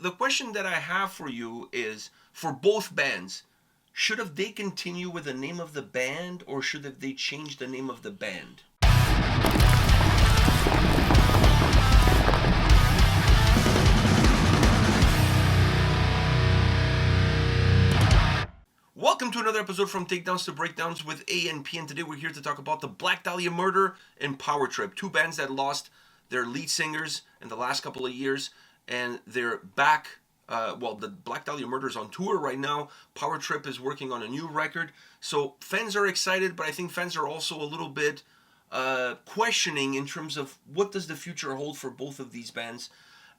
the question that I have for you is, for both bands, should have they continue with the name of the band, or should have they change the name of the band? Welcome to another episode from Takedowns to Breakdowns with A&P, and today we're here to talk about the Black Dahlia Murder and Power Trip, two bands that lost their lead singers in the last couple of years, and they're back. The Black Dahlia Murder is on tour right now. Power Trip is working on a new record, so fans are excited, but I think fans are also a little bit questioning in terms of what does the future hold for both of these bands.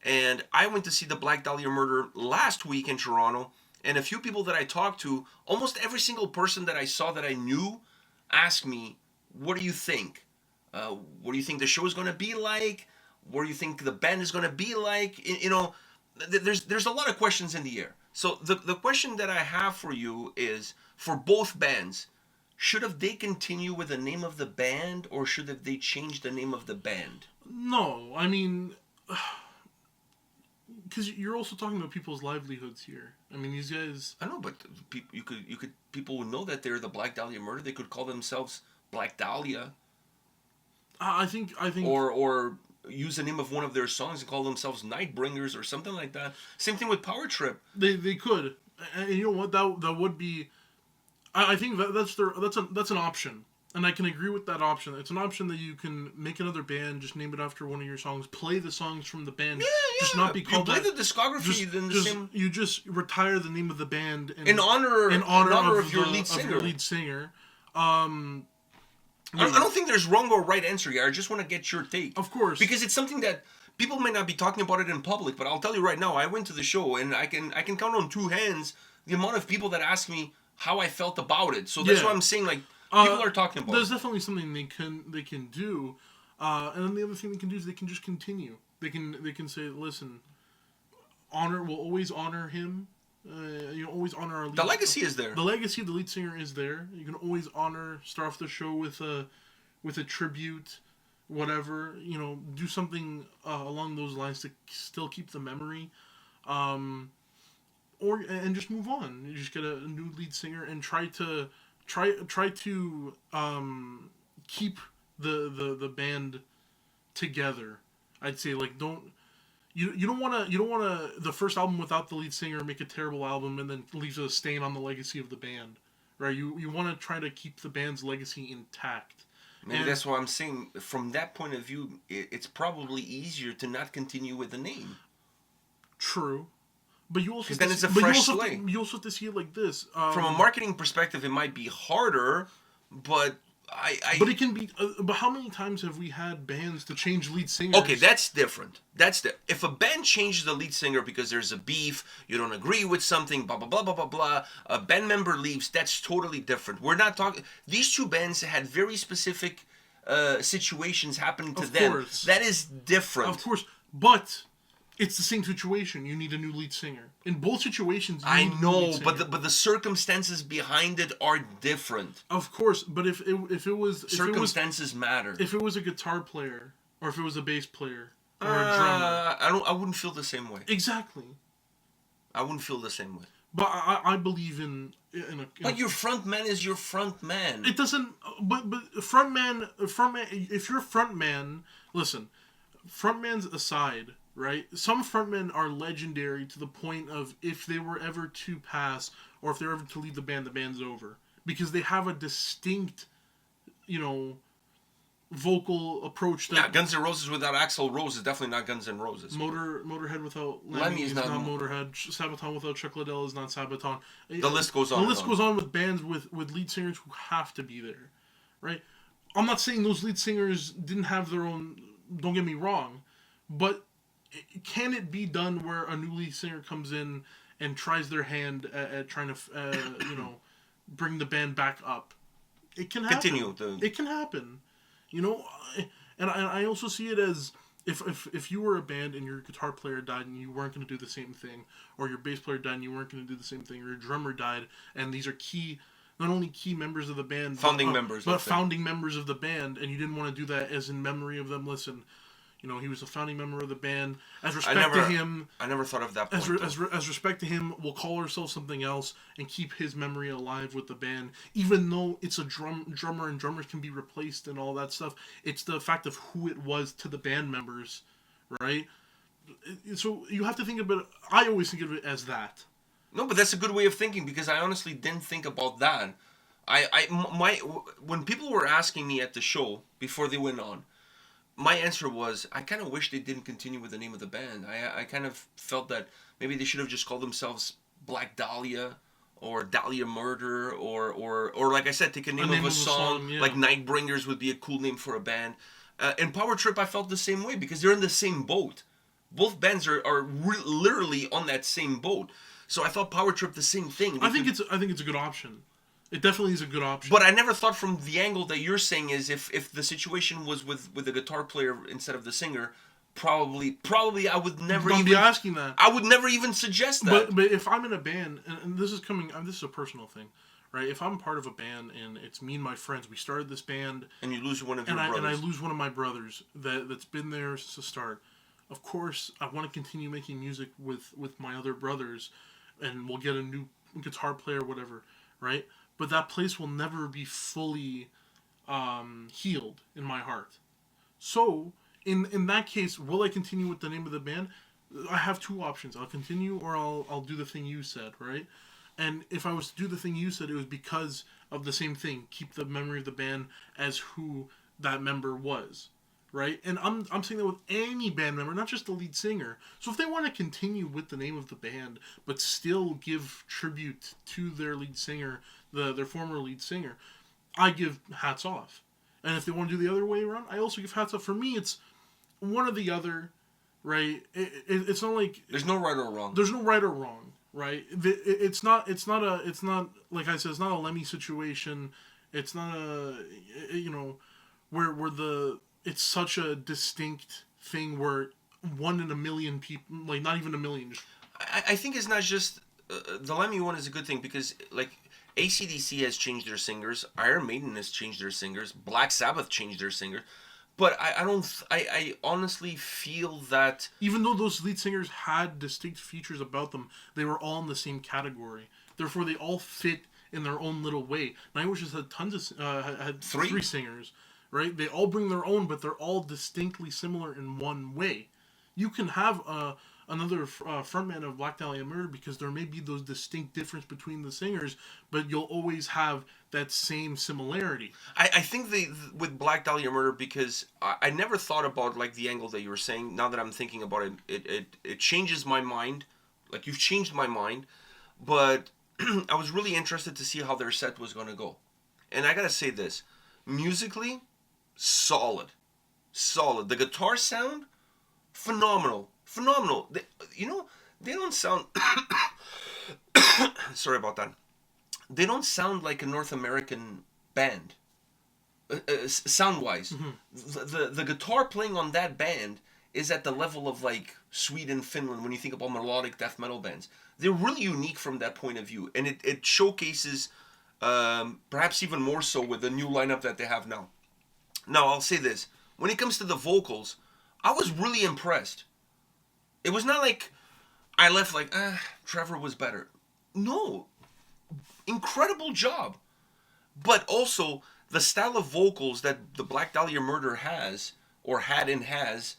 And I went to see the Black Dahlia Murder last week in Toronto, and a few people that I talked to, almost every single person that I saw that I knew, asked me, what do you think? What do you think the show is going to be like? What do you think the band is going to be like? There's a lot of questions in the air. So the question that I have for you is, for both bands, should have they continue with the name of the band, or should have they change the name of the band? No, I mean, because you're also talking about people's livelihoods here. I mean, these guys. I know, but people would know that they're the Black Dahlia Murder. They could call themselves Black Dahlia. I think. Or use the name of one of their songs and call themselves Nightbringers or something like that. Same thing with Power Trip. They could, and you know what? That would be. I think that's an option, and I can agree with that option. It's an option that you can make another band, just name it after one of your songs, play the songs from the band, just not be called. You play the discography, You just retire the name of the band in honor of your lead singer. I don't think there's wrong or right answer here. I just want to get your take. Of course. Because it's something that people may not be talking about it in public, but I'll tell you right now, I went to the show and I can count on two hands the amount of people that ask me how I felt about it. So that's what I'm saying, like, people are talking about there's definitely something they can do. And then the other thing they can do is they can just continue. They can say, listen, we'll always honor him. Always honor our lead. The legacy is there. The legacy of the lead singer is there. You can always start off the show with a tribute, whatever. Do something along those lines to still keep the memory, and just move on. You just get a new lead singer and try to keep the band together. I'd say, like, don't. You don't want to the first album without the lead singer make a terrible album and then leave a stain on the legacy of the band, right? You want to try to keep the band's legacy intact. Maybe that's why I'm saying, from that point of view, it's probably easier to not continue with the name. True, but you also then it's a fresh slate. You also have to see it like this. From a marketing perspective, it might be harder, but But it can be. But how many times have we had bands to change lead singers? Okay, that's different. If a band changes the lead singer because there's a beef, you don't agree with something, blah blah blah blah blah blah. A band member leaves. That's totally different. We're not talking. These two bands had very specific situations happening to them. Of course. That is different. Of course, but it's the same situation. You need a new lead singer. In both situations, I know, but the circumstances behind it are different. Of course, but if it was circumstances matter. If it was a guitar player, or if it was a bass player, or a drummer, I wouldn't feel the same way. Exactly. I wouldn't feel the same way. But I believe in But your front man is your front man. It doesn't. But front man. If you're front man, listen. Front man's aside. Right? Some frontmen are legendary to the point of, if they were ever to pass, or if they're ever to lead the band's over. Because they have a distinct, vocal approach. Guns N' Roses without Axl Rose is definitely not Guns N' Roses. Motorhead without Lemmy is not Motorhead. Sabaton without Chuck Liddell is not Sabaton. The list goes on. The list goes on with bands with lead singers who have to be there. Right? I'm not saying those lead singers didn't have their own, don't get me wrong, but can it be done where a new lead singer comes in and tries their hand at trying to, bring the band back up? It can happen. It can happen. And I also see it as, if you were a band and your guitar player died and you weren't going to do the same thing, or your bass player died and you weren't going to do the same thing, or your drummer died, and these are not only key members of the band, founding members of the band, and you didn't want to do that as in memory of them. Listen, You know, he was a founding member of the band. As I respect never, to him, I never thought of that point. as respect to him, we'll call ourselves something else and keep his memory alive with the band. Even though it's a drummer and drummers can be replaced and all that stuff, it's the fact of who it was to the band members, right? So you have to think of it. I always think of it as that. No, but that's a good way of thinking because I honestly didn't think about that. When people were asking me at the show before they went on, my answer was I kind of wish they didn't continue with the name of the band. I kind of felt that maybe they should have just called themselves Black Dahlia or Dahlia Murder or like I said, take a name of a song yeah. like Nightbringers would be a cool name for a band. And Power Trip, I felt the same way because they're in the same boat. Both bands are literally on that same boat. So I thought Power Trip the same thing. I think it's a good option. It definitely is a good option. But I never thought from the angle that you're saying is if the situation was with the guitar player instead of the singer, probably I would never Don't even be asking that. I would never even suggest that. But if I'm in a band, and this is a personal thing, right? If I'm part of a band and it's me and my friends, we started this band, and you lose one of your brothers, and I lose one of my brothers that's been there since the start. Of course, I want to continue making music with my other brothers, and we'll get a new guitar player, whatever, right? But that place will never be fully healed in my heart. So, in that case, will I continue with the name of the band? I have two options. I'll continue or I'll do the thing you said, right? And if I was to do the thing you said, it was because of the same thing. Keep the memory of the band as who that member was, right? And I'm saying that with any band member, not just the lead singer. So if they want to continue with the name of the band, but still give tribute to their lead singer, their former lead singer, I give hats off. And if they want to do the other way around, I also give hats off. For me, it's one or the other, right? It's not like there's no right or wrong. There's no right or wrong, right? It's not like I said, it's not a Lemmy situation. It's not where it's such a distinct thing where 1 in a million people, like not even a million. I think it's not just the Lemmy one is a good thing because like AC/DC has changed their singers, Iron Maiden has changed their singers, Black Sabbath changed their singers, but I honestly feel that even though those lead singers had distinct features about them, they were all in the same category. Therefore, they all fit in their own little way. Nightwish just had tons of had three singers. Right? They all bring their own, but they're all distinctly similar in one way. You can have another frontman of Black Dahlia Murder because there may be those distinct difference between the singers, but you'll always have that same similarity. I think with Black Dahlia Murder, because I never thought about like the angle that you were saying. Now that I'm thinking about it, it changes my mind. Like you've changed my mind, but I was really interested to see how their set was going to go. And I gotta say this, musically, solid. The guitar sound, phenomenal. They don't sound. Sorry about that. They don't sound like a North American band, sound-wise. Mm-hmm. The guitar playing on that band is at the level of like Sweden, Finland. When you think about melodic death metal bands, they're really unique from that point of view, and it showcases, perhaps even more so with the new lineup that they have now. Now, I'll say this. When it comes to the vocals, I was really impressed. It was not like I left like, Trevor was better. No. Incredible job. But also, the style of vocals that the Black Dahlia Murder has, or had and has,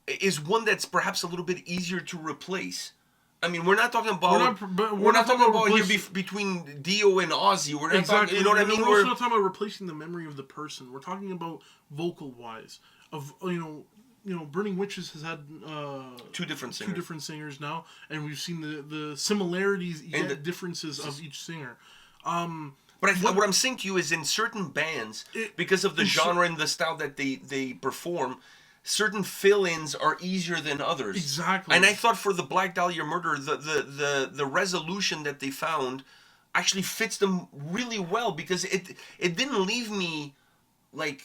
is one that's perhaps a little bit easier to replace. I mean, we're not talking about we're not talking about here between Dio and Ozzy. We're not talking, you know what I mean? We're also not talking about replacing the memory of the person. We're talking about vocal wise. Of Burning Witches has had two different singers now, and we've seen the similarities and the differences of each singer. But what I'm saying to you is, in certain bands, because of the genre and the style that they perform, certain fill-ins are easier than others. Exactly. And I thought for the Black Dahlia Murder, the resolution that they found actually fits them really well, because it didn't leave me like,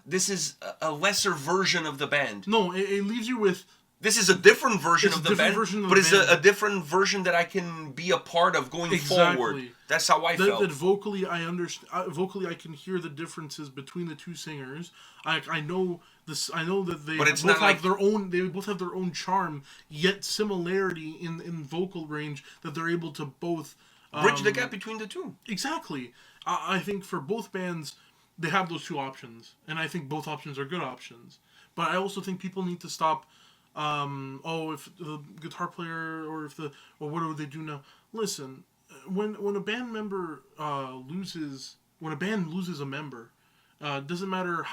this is a lesser version of the band. No, it leaves you with, This is a different version It's of a the different band, version of but the it's band. a different version that I can be a part of going forward. That's how I felt. That vocally, I understand. Vocally, I can hear the differences between the two singers. I know this. I know that they But it's both not have like- their own. They both have their own charm, yet similarity in vocal range that they're able to both Bridge the gap between the two. Exactly. I think for both bands, they have those two options, and I think both options are good options. But I also think people need to stop. If the guitar player or what do they do now? Listen, when a band member loses a member, doesn't matter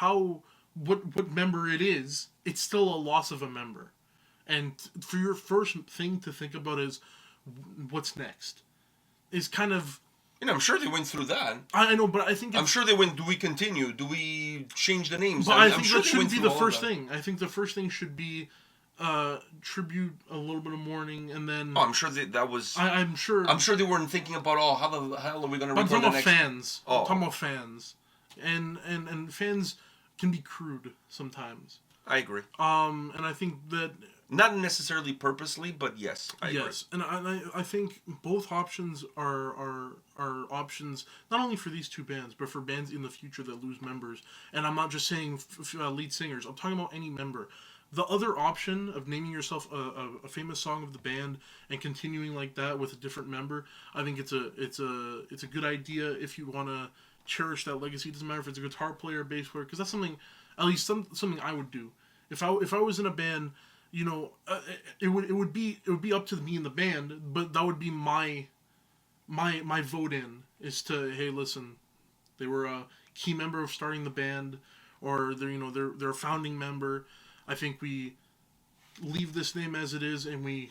what member it is, it's still a loss of a member. And for your first thing to think about is what's next. Is kind of. I'm sure they went through that. I know, but I think I'm sure they went. Do we continue? Do we change the names? But I think that shouldn't be the through all first that. thing. I think the first thing should be tribute, a little bit of mourning, and then. Oh, I'm sure that was. I'm sure. I'm sure they weren't thinking about how the hell are we going to I'm record talking the about next. fans. Oh. I'm talking about fans, and fans can be crude sometimes. I agree. And I think that. Not necessarily purposely, but yes, I agree. Yes, and I think both options are options not only for these two bands, but for bands in the future that lose members. And I'm not just saying lead singers. I'm talking about any member. The other option of naming yourself a famous song of the band and continuing like that with a different member, I think it's a good idea if you want to cherish that legacy. It doesn't matter if it's a guitar player, bass player, because that's something, at least something I would do. If I was in a band. It would be up to me and the band, but that would be my vote in is to, hey, listen, they were a key member of starting the band, or they're a founding member. I think we leave this name as it is, and we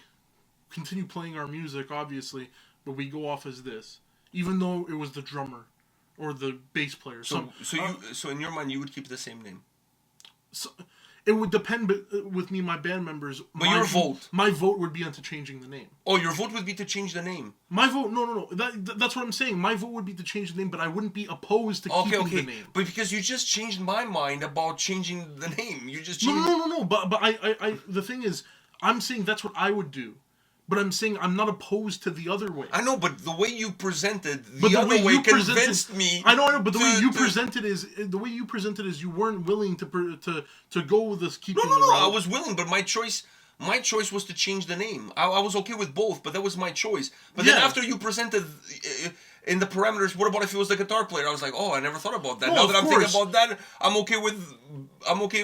continue playing our music, obviously, but we go off as this, even though it was the drummer or the bass player. So in your mind, you would keep the same name. So, it would depend with me, my band members. But your vote. My vote would be onto changing the name. Oh, your vote would be to change the name. My vote, no. That's what I'm saying. My vote would be to change the name, but I wouldn't be opposed to keeping the name. But because you just changed my mind about changing the name. You just changed... No. But I the thing is, I'm saying that's what I would do. But I'm saying I'm not opposed to the other way. I know, but the way you presented the other way convinced me. I know, but the way you presented is you weren't willing to go with this keeping. No. I was willing, but my choice was to change the name. I was okay with both, but that was my choice. But then after you presented in the parameters, what about if it was the guitar player? I was like, oh, I never thought about that. Well, now that I'm thinking about that, I'm okay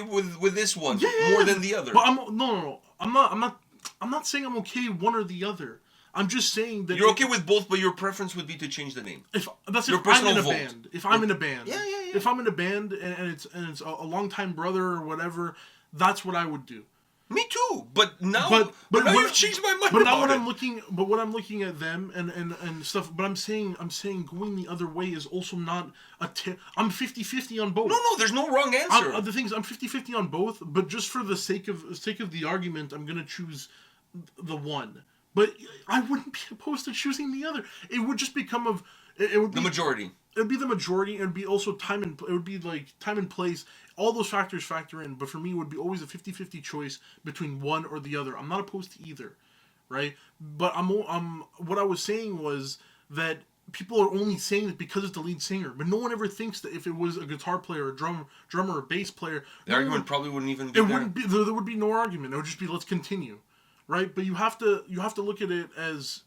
with this one more than the other. But I'm not saying I'm okay one or the other. I'm just saying that you're okay with both, but your preference would be to change the name. If I'm in a band. If I'm in a band. Yeah. If I'm in a band and it's a longtime brother or whatever, that's what I would do. Me too. But now now you've changed my mind. But now when I'm looking at them and stuff, but I'm saying going the other way is also not I'm 50-50 on both. No, there's no wrong answer. The thing is, I'm 50-50 on both, but just for the sake of the argument, I'm gonna choose the one. But I wouldn't be opposed to choosing the other. It would just become the majority. It would be the majority, and it would be also it would be like time and place. All those factors factor in, but for me, it would be always a 50-50 choice between one or the other. I'm not opposed to either, right? But what I was saying was that people are only saying it because it's the lead singer, but no one ever thinks that if it was a guitar player, a drummer, or a bass player, the argument probably wouldn't even be there would be no argument. It would just be let's continue, right? But you have to look at it as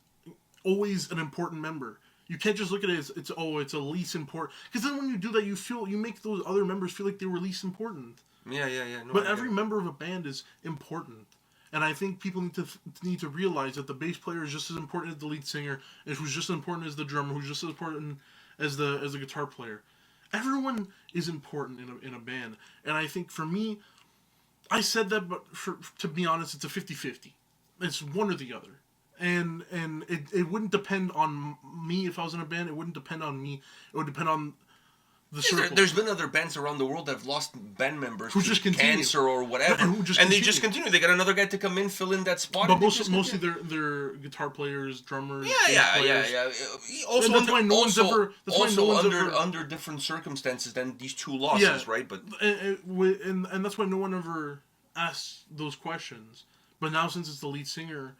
always an important member. You can't just look at it as it's a least important, because then when you do that, you make those other members feel like they were least important. Yeah. No, but every member of a band is important, and I think people need to realize that the bass player is just as important as the lead singer, and who's just as important as the drummer, who's just as important as the guitar player. Everyone is important in a band, and I think for me, I said that, but to be honest, it's a 50-50. It's one or the other. And it wouldn't depend on me if I was in a band. It wouldn't depend on me. It would depend on the circle. There's been other bands around the world that have lost band members who just continue. Cancer or whatever, and they just continue. They got another guy to come in, fill in that spot. But mostly they're guitar players, drummers. Yeah. Also, that's why no one's ever. Under different circumstances than these two losses, right? But and that's why no one ever asks those questions. But now since it's the lead singer,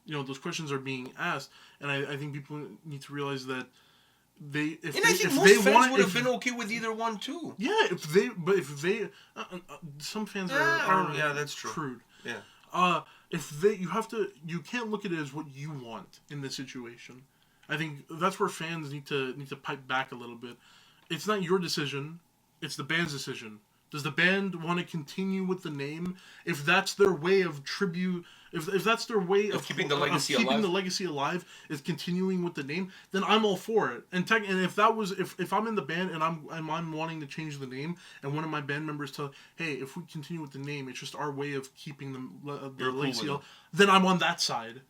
those questions are being asked, and I think people need to realize that most fans would have been okay with either one too. Yeah, some fans are that's true. Crude. Yeah. You can't look at it as what you want in this situation. I think that's where fans need to pipe back a little bit. It's not your decision, it's the band's decision. Does the band want to continue with the name? If that's their way of tribute, if that's their way of keeping the legacy alive, is continuing with the name, then I'm all for it. And if I'm in the band and I'm wanting to change the name, and one of my band members tell, hey, if we continue with the name, it's just our way of keeping the legacy alive, then I'm on that side.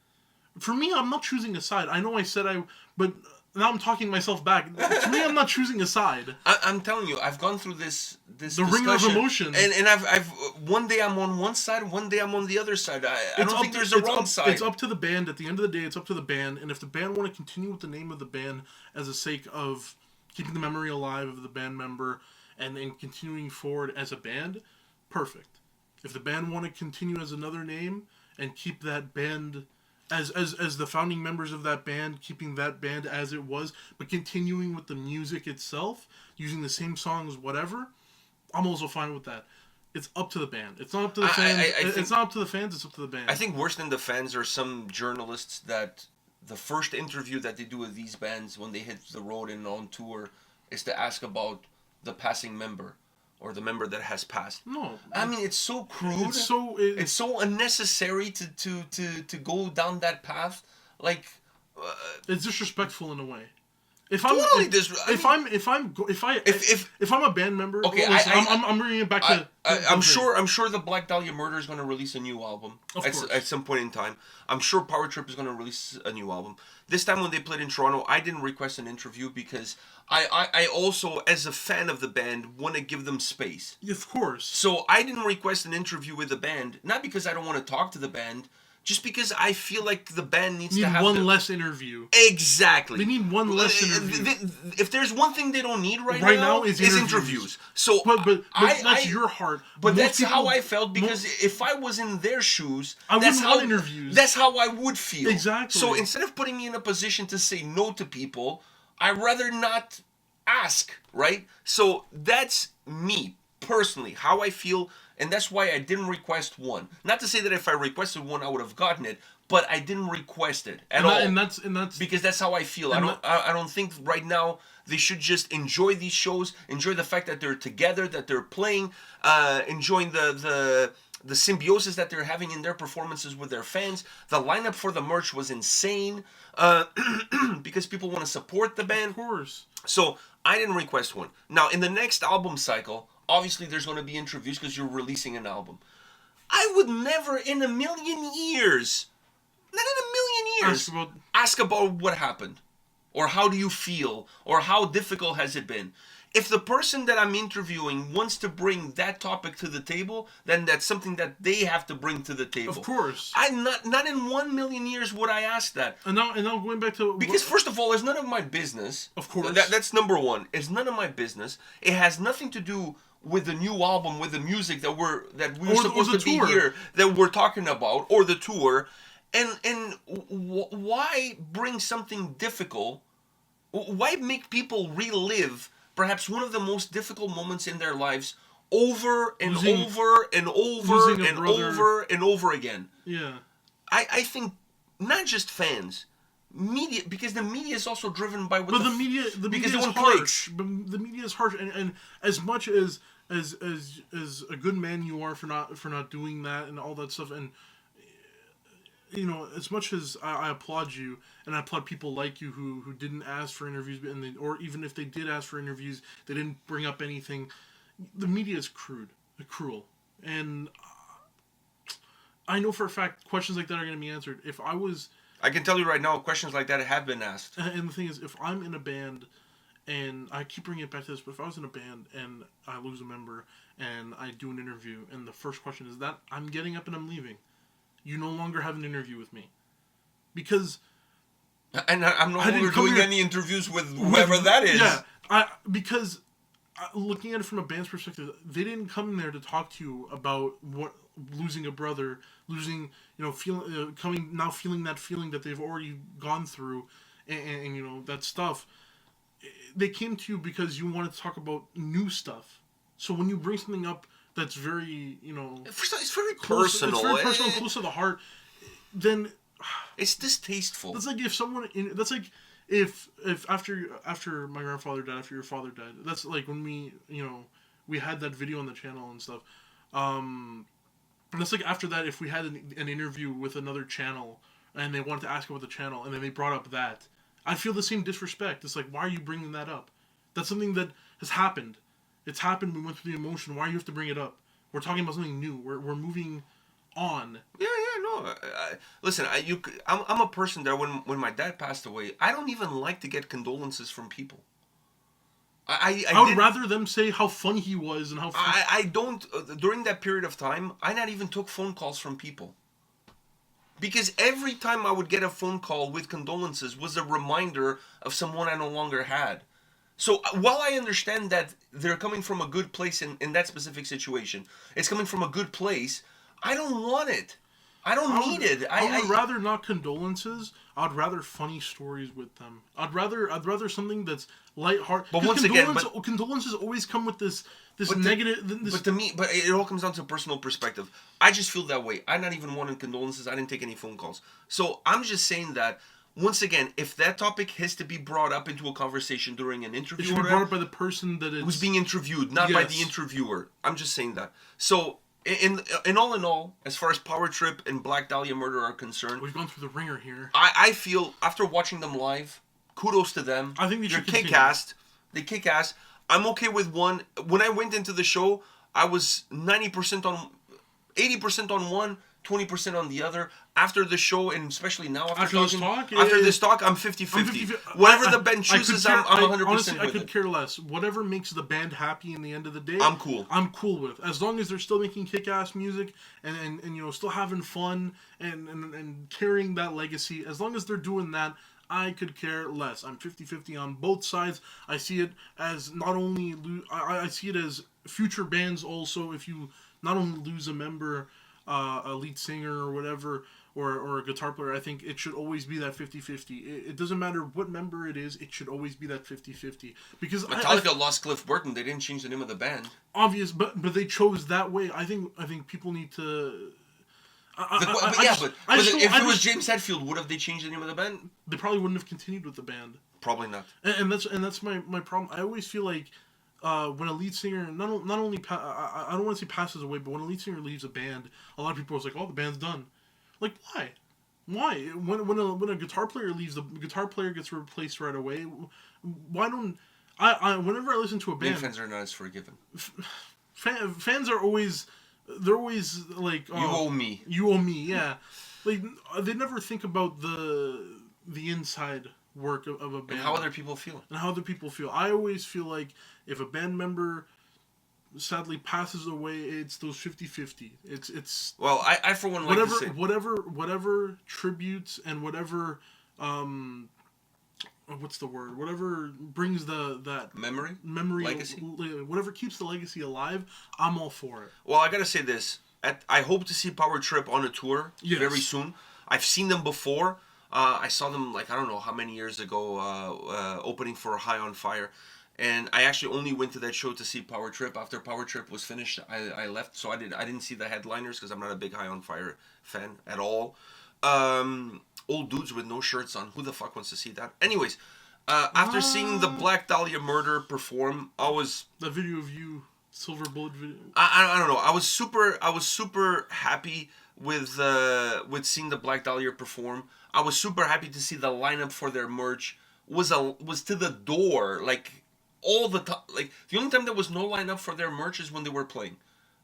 For me, I'm not choosing a side. I know I said but now I'm talking myself back. To me, I'm not choosing a side. I'm telling you, I've gone through this the ring of emotions, and I've one day I'm on one side, one day I'm on the other side. I don't think there's a wrong side. It's up to the band. At the end of the day, it's up to the band. And if the band want to continue with the name of the band as a sake of keeping the memory alive of the band member and continuing forward as a band, perfect. If the band want to continue as another name and keep that band as the founding members of that band, keeping that band as it was, but continuing with the music itself, using the same songs, whatever, I'm also fine with that. It's up to the band. It's not up to the fans. It's not up to the fans. It's up to the band. I think worse than the fans are some journalists that the first interview that they do with these bands when they hit the road and on tour is to ask about the passing member. Or the member that has passed. No, I mean it's so crude. It's so unnecessary to go down that path. Like, it's disrespectful in a way. If I'm a band member, okay, I'm bringing it back to. I'm sure the Black Dahlia Murder is going to release a new album at some point in time. I'm sure Power Trip is going to release a new album. This time when they played in Toronto, I didn't request an interview because I also, as a fan of the band, want to give them space. Of course. So I didn't request an interview with the band, not because I don't want to talk to the band, just because I feel like the band needs to have one less interview. Exactly. They need one less interview. If there's one thing they don't need right now is interviews. So, but that's your heart. But that's how I felt, because if I was in their shoes, that's how interviews. That's how I would feel. Exactly. So instead of putting me in a position to say no to people, I'd rather not ask, right? So that's me personally, how I feel. And that's why I didn't request one. Not to say that if I requested one, I would have gotten it, but I didn't request it at all. And that's because that's how I feel. I don't think right now they should just enjoy these shows, enjoy the fact that they're together, that they're playing, enjoying the symbiosis that they're having in their performances with their fans. The lineup for the merch was insane because people want to support the band. Of course. So I didn't request one. Now, in the next album cycle, obviously there's going to be interviews because you're releasing an album. I would never in a million years, not in a million years, ask about what happened. Or how do you feel? Or how difficult has it been? If the person that I'm interviewing wants to bring that topic to the table, then that's something that they have to bring to the table. Of course. I'm not in 1 million years would I ask that. And now going back to... Because first of all, it's none of my business. Of course. That's number one. It's none of my business. It has nothing to do with the new album, with the music that we're supposed to be here, that we're talking about, or the tour. And why bring something difficult? Why make people relive perhaps one of the most difficult moments in their lives over and over and over and over and over again? Yeah. I think not just fans, media, because the media is also driven by what the media is harsh. But the media is harsh, and as much as a good man you are for not doing that and all that stuff, and as much as I applaud you, and I applaud people like you who didn't ask for interviews, or even if they did ask for interviews, they didn't bring up anything. The media is cruel, and I know for a fact questions like that are going to be answered. I can tell you right now, questions like that have been asked. And the thing is, if I'm in a band, and I keep bringing it back to this, but if I was in a band and I lose a member and I do an interview, and the first question is that, I'm getting up and I'm leaving. You no longer have an interview with me. Because... And I'm no longer doing any interviews with whoever that is. Yeah, because looking at it from a band's perspective, they didn't come there to talk to you about losing a brother, losing, feeling that feeling that they've already gone through, and that stuff. They came to you because you wanted to talk about new stuff. So when you bring something up that's very, it's very close, personal. it's very personal and close to the heart, then it's distasteful. That's like if after my grandfather died, after your father died. That's like when we had that video on the channel and stuff. And that's like after that, if we had an interview with another channel and they wanted to ask about the channel and then they brought up that, I feel the same disrespect. It's like, why are you bringing that up? That's something that has happened. It's happened. We went through the emotion. Why do you have to bring it up? We're talking about something new. We're moving on. Yeah, no. Listen, I'm a person that when my dad passed away, I don't even like to get condolences from people. I would rather them say how funny he was and how funny... I don't... during that period of time, I not even took phone calls from people. Because every time I would get a phone call with condolences was a reminder of someone I no longer had. So while I understand that they're coming from a good place in that specific situation, it's coming from a good place, I don't want it. I don't need it. I would rather not condolences. I'd rather funny stories with them. I'd rather something that's lighthearted. But once again, condolences always come with this negative. But to me, it all comes down to personal perspective. I just feel that way. I not even wanted condolences. I didn't take any phone calls. So I'm just saying that. Once again, if that topic has to be brought up into a conversation during an interview, it should be brought up by the person that who's being interviewed, not by the interviewer. I'm just saying that. So. In all, as far as Power Trip and Black Dahlia Murder are concerned, we've gone through the ringer here. I feel after watching them live, kudos to them. I think they should kick ass. They kick ass. I'm okay with one. When I went into the show, I was 90% on, 80% on one, 20% on the other. After the show, and especially now after this talk, I'm 50-50. Whatever the band chooses, I'm 100% honestly, with I could care less. Whatever makes the band happy in the end of the day, I'm cool. I'm cool with. As long as they're still making kick-ass music and still having fun and carrying that legacy. As long as they're doing that, I could care less. I'm 50-50 on both sides. I see it as not only... I see it as future bands also. If you not only lose a member, a lead singer or whatever... Or a guitar player, I think it should always be that 50-50. It doesn't matter what member it is, it should always be that 50-50. Because Metallica lost Cliff Burton, they didn't change the name of the band. Obvious, but they chose that way. I think people need to... if it was James Hetfield, would have they changed the name of the band? They probably wouldn't have continued with the band. Probably not. And that's my problem. I always feel like when a lead singer, not only I don't want to say passes away, but when a lead singer leaves a band, a lot of people are like, oh, the band's done. Like, why? Why? When a guitar player leaves, the guitar player gets replaced right away. Why don't whenever I listen to a band, fans are not as forgiving. Fans are always like, oh, you owe me, yeah. Like they never think about the inside work of a band and how other people feel. I always feel like if a band member sadly passes away, it's those 50-50. It's well, I for one like to say whatever tributes and whatever what's the word? Whatever brings that memory, legacy, whatever keeps the legacy alive, I'm all for it. Well, I gotta say this: I hope to see Power Trip on a tour very soon. I've seen them before. I saw them I don't know how many years ago, opening for High on Fire. And I actually only went to that show to see Power Trip. After Power Trip was finished, I left. So I didn't see the headliners because I'm not a big High on Fire fan at all. Old dudes with no shirts on. Who the fuck wants to see that? Anyways, after seeing the Black Dahlia Murder perform, I was... The video of you, Silver Bullet video. I don't know. I was super happy with seeing the Black Dahlia perform. I was super happy to see the lineup for their merch was to the door, all the time. The only time there was no lineup for their merch is when they were playing.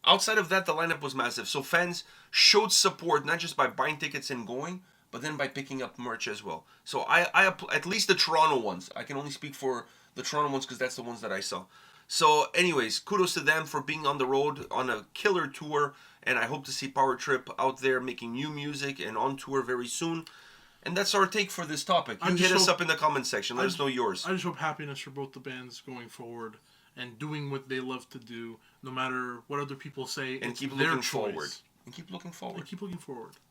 Outside of that, the lineup was massive. So fans showed support, not just by buying tickets and going, but then by picking up merch as well. So I at least the Toronto ones. I can only speak for the Toronto ones because that's the ones that I saw. So anyways, kudos to them for being on the road on a killer tour. And I hope to see Power Trip out there making new music and on tour very soon. And that's our take for this topic. You hit us up in the comment section. Let us know yours. I just hope happiness for both the bands going forward and doing what they love to do, no matter what other people say. And keep looking forward. and keep looking forward.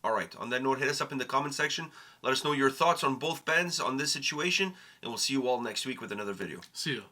All right. On that note, hit us up in the comment section. Let us know your thoughts on both bands on this situation, and we'll see you all next week with another video. See ya.